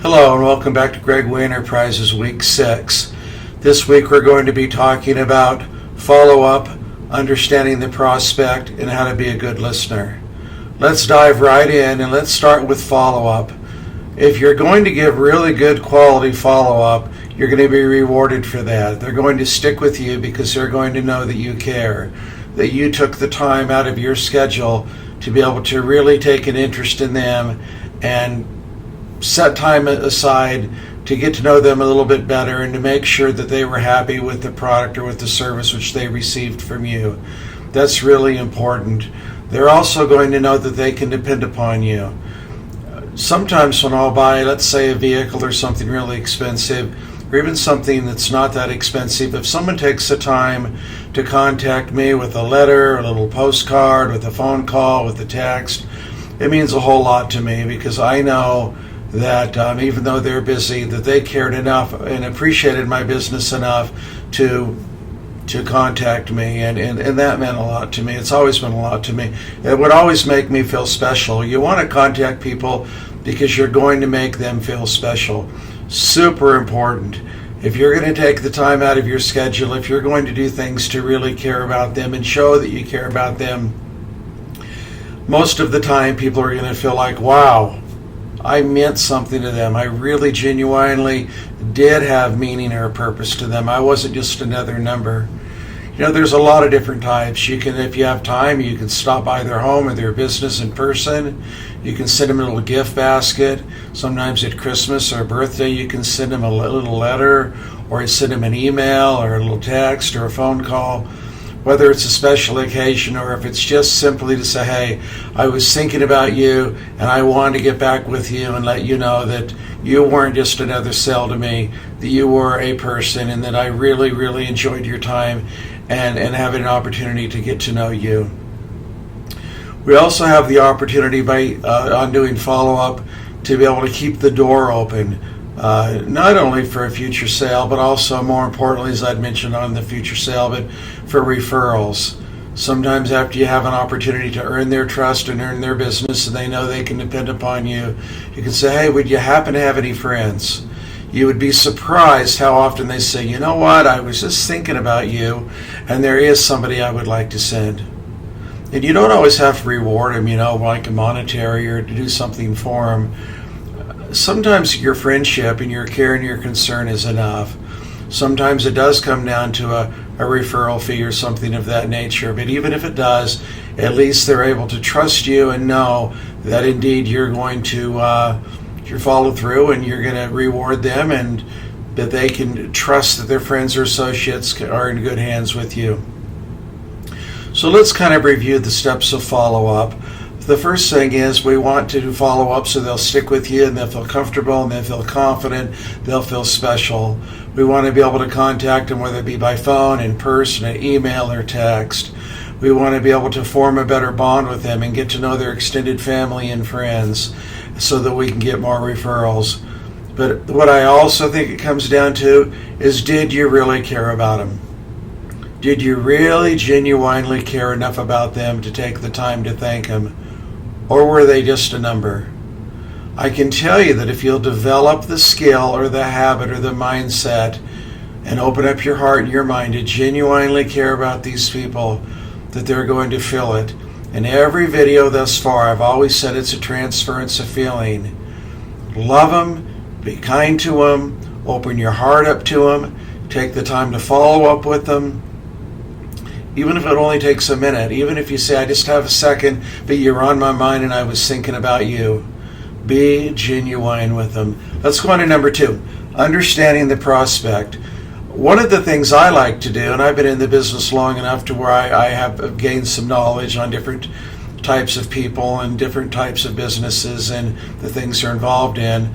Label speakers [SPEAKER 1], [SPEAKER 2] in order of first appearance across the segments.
[SPEAKER 1] Hello and welcome back to Greg Way Enterprises Week 6. This week we're going to be talking about follow-up, understanding the prospect, and how to be a good listener. Let's dive right in and let's start with follow-up. If you're going to give really good quality follow-up, you're going to be rewarded for that. They're going to stick with you because they're going to know that you care, that you took the time out of your schedule to be able to really take an interest in them and set time aside to get to know them a little bit better and to make sure that they were happy with the product or with the service which they received from you. That's really important. They're also going to know that they can depend upon you. Sometimes when I'll buy, let's say, a vehicle or something really expensive, or even something that's not that expensive, if someone takes the time to contact me with a letter, a little postcard, with a phone call, with a text, it means a whole lot to me because I know that even though they're busy, that they cared enough and appreciated my business enough to contact me, and that meant a lot to me. It's always been a lot to me. It would always make me feel special. You want to contact people because you're going to make them feel special. Super important. If you're going to take the time out of your schedule, if you're going to do things to really care about them and show that you care about them, most of the time people are going to feel like, wow, I meant something to them. I really genuinely did have meaning or purpose to them. I wasn't just another number. You know, there's a lot of different types. You can, if you have time, you can stop by their home or their business in person. You can send them a little gift basket. Sometimes at Christmas or birthday, you can send them a little letter, or you send them an email or a little text or a phone call. Whether it's a special occasion or if it's just simply to say, hey, I was thinking about you and I wanted to get back with you and let you know that you weren't just another cell to me, that you were a person, and that I really, really enjoyed your time and having an opportunity to get to know you. We also have the opportunity by on doing follow-up to be able to keep the door open. Not only for a future sale, but also more importantly, as I'd mentioned on the future sale, but for referrals. Sometimes after you have an opportunity to earn their trust and earn their business and they know they can depend upon you, you can say, hey, would you happen to have any friends? You would be surprised how often they say, you know what, I was just thinking about you and there is somebody I would like to send. And you don't always have to reward them, like a monetary or to do something for them. Sometimes your friendship and your care and your concern is enough. Sometimes it does come down to a referral fee or something of that nature, but even if it does, at least they're able to trust you and know that indeed you're going to follow through and you're going to reward them, and that they can trust that their friends or associates are in good hands with you. So let's kind of review the steps of follow-up. The first thing is we want to follow up so they'll stick with you and they'll feel comfortable and they'll feel confident, they'll feel special. We want to be able to contact them, whether it be by phone, in person, an email, or text. We want to be able to form a better bond with them and get to know their extended family and friends so that we can get more referrals. But what I also think it comes down to is, did you really care about them? Did you really genuinely care enough about them to take the time to thank them? Or were they just a number? I can tell you that if you'll develop the skill or the habit or the mindset and open up your heart and your mind to genuinely care about these people, that they're going to feel it. In every video thus far, I've always said it's a transference of feeling. Love them, be kind to them, open your heart up to them, take the time to follow up with them. Even if it only takes a minute, even if you say, I just have a second, but you're on my mind and I was thinking about you. Be genuine with them. Let's go on to number 2, understanding the prospect. One of the things I like to do, and I've been in the business long enough to where I have gained some knowledge on different types of people and different types of businesses and the things they're involved in,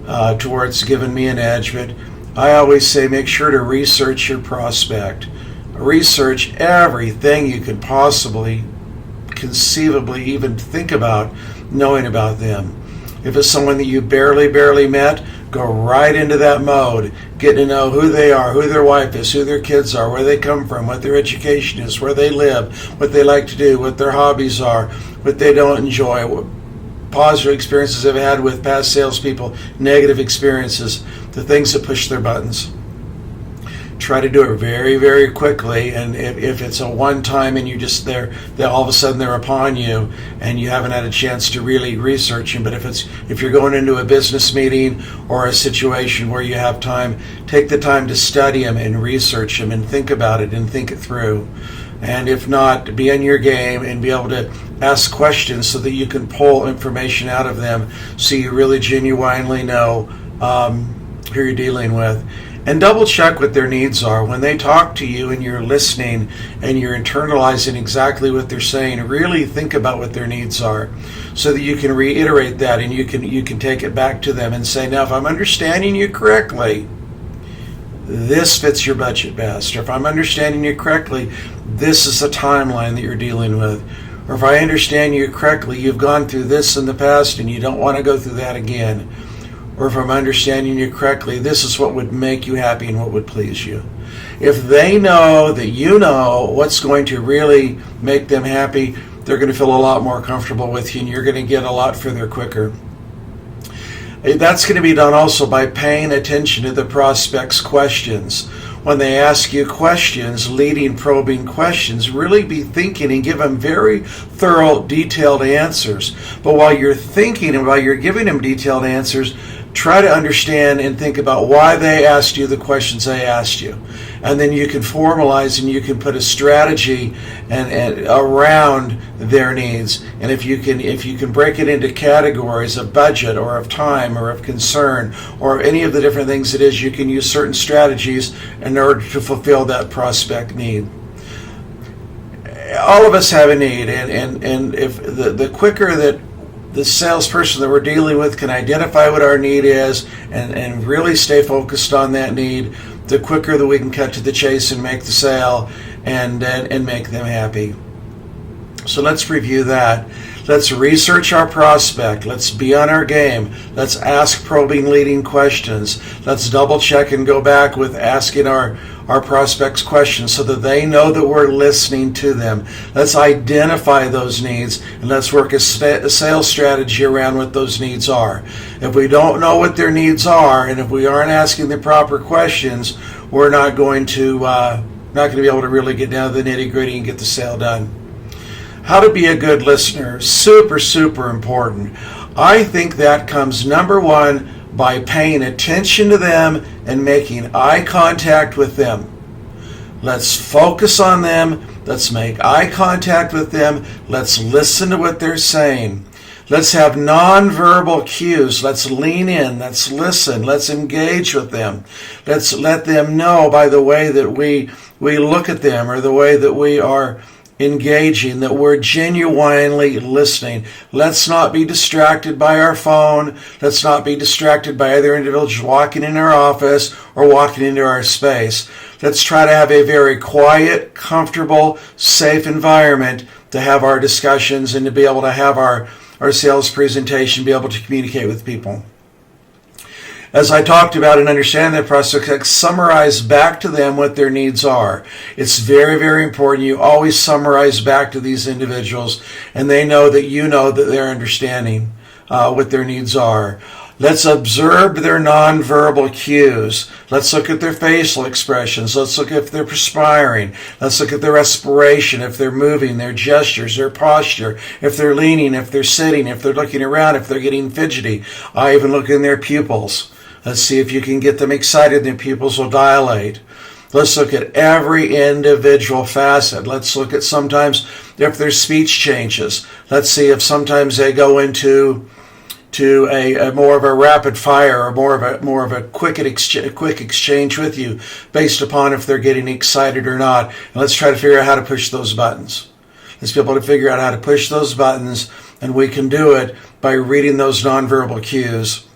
[SPEAKER 1] to where it's given me an edge. But I always say, make sure to research your prospect. Research everything you could possibly, conceivably even think about knowing about them. If it's someone that you barely met, go right into that mode. Get to know who they are, who their wife is, who their kids are, where they come from, what their education is, where they live, what they like to do, what their hobbies are, what they don't enjoy. positive experiences they've had with past salespeople, negative experiences, the things that push their buttons. Try to do it very, very quickly, and if it's a one-time and you just they're all of a sudden they're upon you and you haven't had a chance to really research them. But if you're going into a business meeting or a situation where you have time, take the time to study them and research them and think about it and think it through. And if not, be on your game and be able to ask questions so that you can pull information out of them so you really genuinely know who you're dealing with. And double check what their needs are. When they talk to you and you're listening and you're internalizing exactly what they're saying, really think about what their needs are so that you can reiterate that and you can take it back to them and say, now if I'm understanding you correctly, this fits your budget best. Or if I'm understanding you correctly, this is the timeline that you're dealing with. Or if I understand you correctly, you've gone through this in the past and you don't want to go through that again. Or if I'm understanding you correctly, this is what would make you happy and what would please you. If they know that you know what's going to really make them happy, they're going to feel a lot more comfortable with you and you're going to get a lot further quicker. That's going to be done also by paying attention to the prospect's questions. When they ask you questions, leading, probing questions, really be thinking and give them very thorough, detailed answers. But while you're thinking and while you're giving them detailed answers, try to understand and think about why they asked you the questions they asked you. And then you can formalize and you can put a strategy and around their needs. And if you can break it into categories of budget or of time or of concern or any of the different things it is, you can use certain strategies in order to fulfill that prospect need. All of us have a need, and if the quicker that the salesperson that we're dealing with can identify what our need is and really stay focused on that need, the quicker that we can cut to the chase and make the sale and make them happy. So let's review that. Let's research our prospect. Let's be on our game. Let's ask probing, leading questions. Let's double check and go back with asking our prospects questions so that they know that we're listening to them. Let's identify those needs and let's work a sales strategy around what those needs are. If we don't know what their needs are and if we aren't asking the proper questions, we're not going to be able to really get down to the nitty-gritty and get the sale done. How to be a good listener, super, super important. I think that comes number one by paying attention to them and making eye contact with them. Let's focus on them. Let's make eye contact with them. Let's listen to what they're saying. Let's have nonverbal cues. Let's lean in. Let's listen. Let's engage with them. Let's let them know by the way that we look at them or the way that we are engaging, that we're genuinely listening. Let's not be distracted by our phone. Let's not be distracted by other individuals walking in our office or walking into our space. Let's try to have a very quiet, comfortable, safe environment to have our discussions and to be able to have our sales presentation, be able to communicate with people. As I talked about and understand that prospect, summarize back to them what their needs are. It's very, very important. You always summarize back to these individuals and they know that you know that they're understanding what their needs are. Let's observe their nonverbal cues. Let's look at their facial expressions. Let's look if they're perspiring. Let's look at their respiration, if they're moving, their gestures, their posture, if they're leaning, if they're sitting, if they're looking around, if they're getting fidgety. I even look in their pupils. Let's see if you can get them excited, their pupils will dilate. Let's look at every individual facet. Let's look at sometimes if their speech changes. Let's see if sometimes they go into a more of a rapid fire or more of a quick exchange with you based upon if they're getting excited or not. And let's try to figure out how to push those buttons. Let's be able to figure out how to push those buttons, and we can do it by reading those nonverbal cues.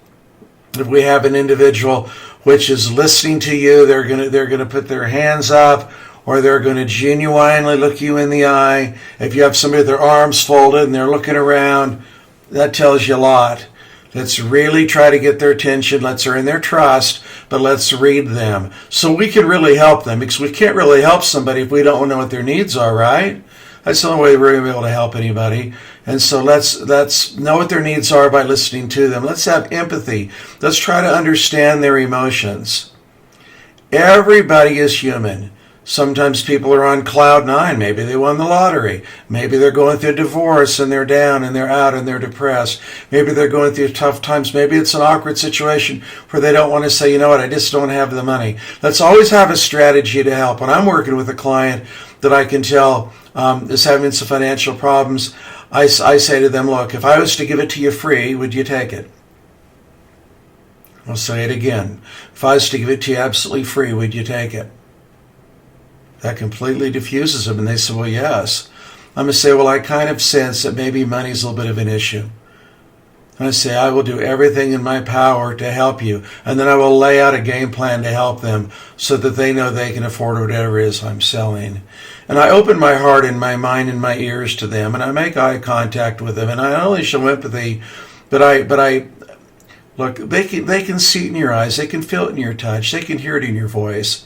[SPEAKER 1] If we have an individual which is listening to you, they're going to put their hands up, or they're going to genuinely look you in the eye. If you have somebody with their arms folded and they're looking around, that tells you a lot. Let's really try to get their attention. Let's earn their trust, but let's read them. So we can really help them, because we can't really help somebody if we don't know what their needs are, right? That's the only way we're going to be able to help anybody. And so let's know what their needs are by listening to them. Let's have empathy. Let's try to understand their emotions. Everybody is human. Sometimes people are on cloud nine. Maybe they won the lottery. Maybe they're going through a divorce and they're down and they're out and they're depressed. Maybe they're going through tough times. Maybe it's an awkward situation where they don't want to say, you know what, I just don't have the money. Let's always have a strategy to help. When I'm working with a client that I can tell is having some financial problems, I say to them, look, if I was to give it to you free, would you take it? I'll say it again. If I was to give it to you absolutely free, would you take it? That completely diffuses them, and they say, well, yes. I'm going to say, well, I kind of sense that maybe money's a little bit of an issue. And I say, I will do everything in my power to help you. And then I will lay out a game plan to help them so that they know they can afford whatever it is I'm selling. And I open my heart and my mind and my ears to them, and I make eye contact with them. And I not only show empathy, but I look, they can see it in your eyes, they can feel it in your touch, they can hear it in your voice.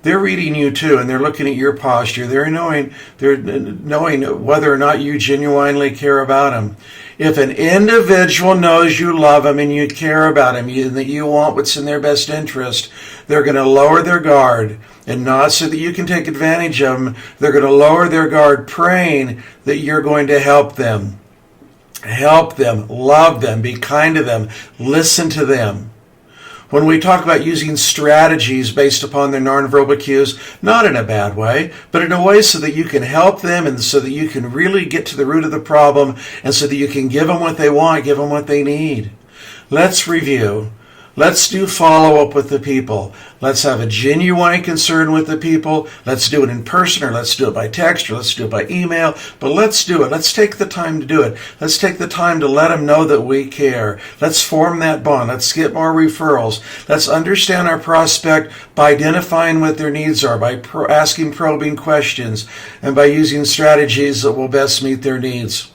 [SPEAKER 1] They're reading you too, and they're looking at your posture. They're knowing whether or not you genuinely care about them. If an individual knows you love them and you care about them, and that you want what's in their best interest, they're going to lower their guard, and not so that you can take advantage of them. They're going to lower their guard, praying that you're going to help them. Help them, love them, be kind to them, listen to them. When we talk about using strategies based upon their nonverbal cues, not in a bad way, but in a way so that you can help them and so that you can really get to the root of the problem and so that you can give them what they want, give them what they need. Let's review. Let's do follow-up with the people. Let's have a genuine concern with the people. Let's do it in person, or let's do it by text, or let's do it by email. But let's do it. Let's take the time to do it. Let's take the time to let them know that we care. Let's form that bond. Let's get more referrals. Let's understand our prospect by identifying what their needs are, by asking probing questions, and by using strategies that will best meet their needs.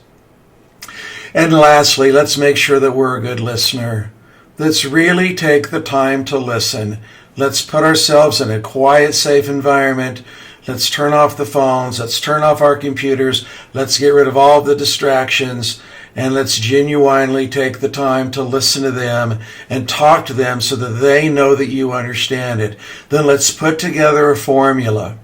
[SPEAKER 1] And lastly, let's make sure that we're a good listener. Let's really take the time to listen. Let's put ourselves in a quiet, safe environment. Let's turn off the phones. Let's turn off our computers. Let's get rid of all the distractions. And let's genuinely take the time to listen to them and talk to them so that they know that you understand it. Then let's put together a formula.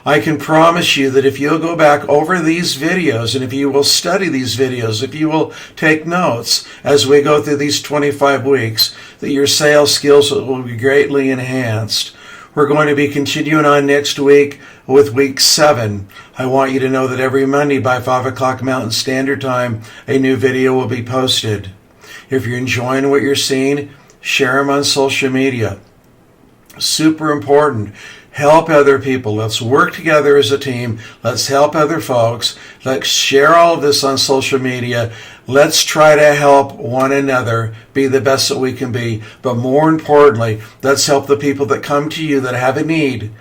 [SPEAKER 1] I can promise you that if you'll go back over these videos and if you will study these videos, if you will take notes as we go through these 25 weeks, that your sales skills will be greatly enhanced. We're going to be continuing on next week with week 7. I want you to know that every Monday by 5 o'clock Mountain Standard Time, a new video will be posted. If you're enjoying what you're seeing, share them on social media. Super important. Help other people. Let's work together as a team. Let's help other folks. Let's share all of this on social media. Let's try to help one another be the best that we can be. But more importantly, let's help the people that come to you that have a need.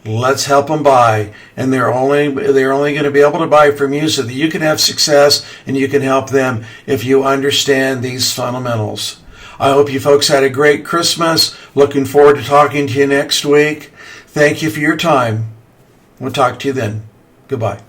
[SPEAKER 1] Let's help them buy. And they're only going to be able to buy from you so that you can have success and you can help them if you understand these fundamentals. I hope you folks had a great Christmas. Looking forward to talking to you next week. Thank you for your time. We'll talk to you then. Goodbye.